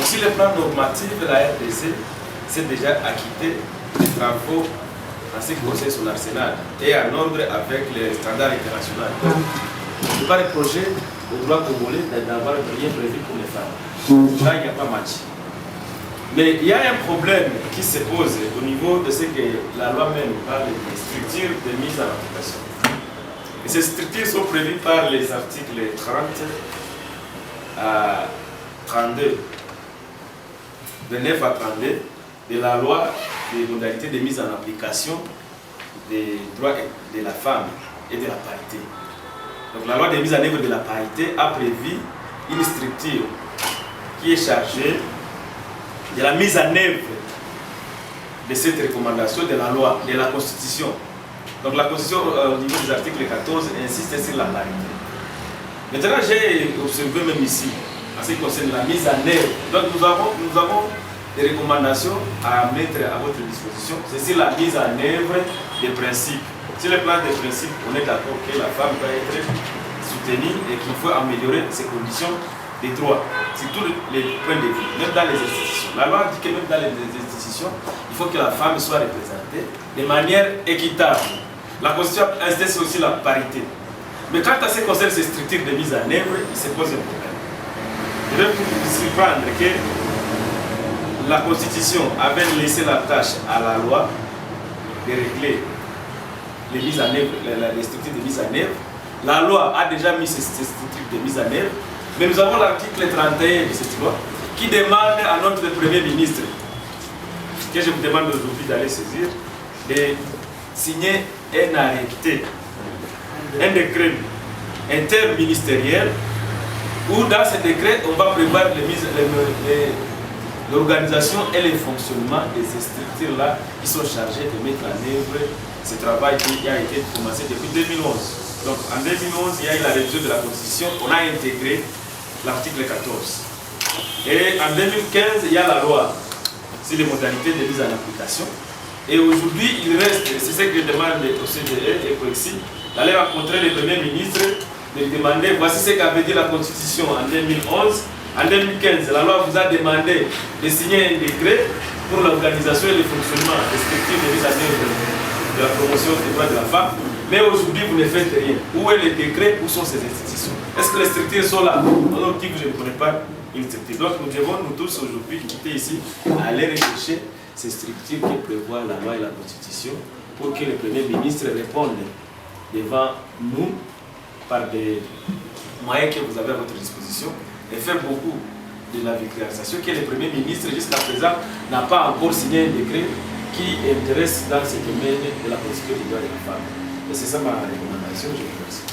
Donc sur le plan normatif, la RDC s'est déjà acquitté des travaux en ce qui concerne son arsenal et en ordre avec les standards internationaux. Donc, je ne peux pas reprocher au droit congolais d'avoir rien prévu pour les femmes. Là, il n'y a pas match. Mais il y a un problème qui se pose au niveau de ce que la loi même parle des structures de mise en application. Et ces structures sont prévues par les articles 30 à 32, de 9 à 32 de la loi des modalités de mise en application des droits de la femme et de la parité. Donc la loi de mise en œuvre de la parité a prévu une structure qui est chargée de la mise en œuvre de cette recommandation de la loi, de la Constitution. Donc la Constitution, au niveau des articles 14, insiste sur la parité. Maintenant, j'ai observé même ici, en ce qui concerne la mise en œuvre. Donc nous avons des recommandations à mettre à votre disposition. C'est sur la mise en œuvre des principes. Sur le plan des principes, on est d'accord que la femme doit être soutenue et qu'il faut améliorer ses conditions des droits, sur tous les points de vue, même dans les institutions. La loi dit que même dans les institutions, il faut que la femme soit représentée de manière équitable. La Constitution insiste aussi la parité. Mais quant à ce qui concerne ces structures de mise en œuvre, il se pose un problème. Je vais vous surprendre que la Constitution avait laissé la tâche à la loi de régler les mises en œuvre, les structures de mise en œuvre. La loi a déjà mis ces structures de mise en œuvre. Mais nous avons l'article 31 de cette loi qui demande à notre Premier ministre, que je vous demande aujourd'hui d'aller saisir, de signer un arrêté, un décret interministériel où dans ce décret on va prévoir l'organisation et le fonctionnement de ces structures-là qui sont chargées de mettre en œuvre ce travail qui a été commencé depuis 2011. Donc en 2011, il y a eu la révision de la Constitution, on a intégré l'article 14. Et en 2015, il y a la loi sur les modalités de mise en application. Et aujourd'hui, il reste, c'est ce que demande au CDE et Coexi, d'aller rencontrer le Premier ministre, de lui demander, voici ce qu'avait dit la Constitution en 2011. En 2015, la loi vous a demandé de signer un décret pour l'organisation et le fonctionnement des structures de mise en œuvre de la promotion des droits de la femme. Mais aujourd'hui, vous ne faites rien. Où est le décret? Où sont ces institutions? Est-ce que les structures sont là? Alors, qui je ne connais pas une structure. Donc, nous devons, nous tous aujourd'hui, qui étaient ici, aller rechercher ces structures qui prévoient la loi et la Constitution pour que le Premier ministre réponde devant nous par des moyens que vous avez à votre disposition et faire beaucoup de la vulgarisation que le Premier ministre, jusqu'à présent, n'a pas encore signé un décret qui intéresse dans ce domaine de la Constitution des droits de la femme. Et c'est ça ma recommandation, je vous remercie.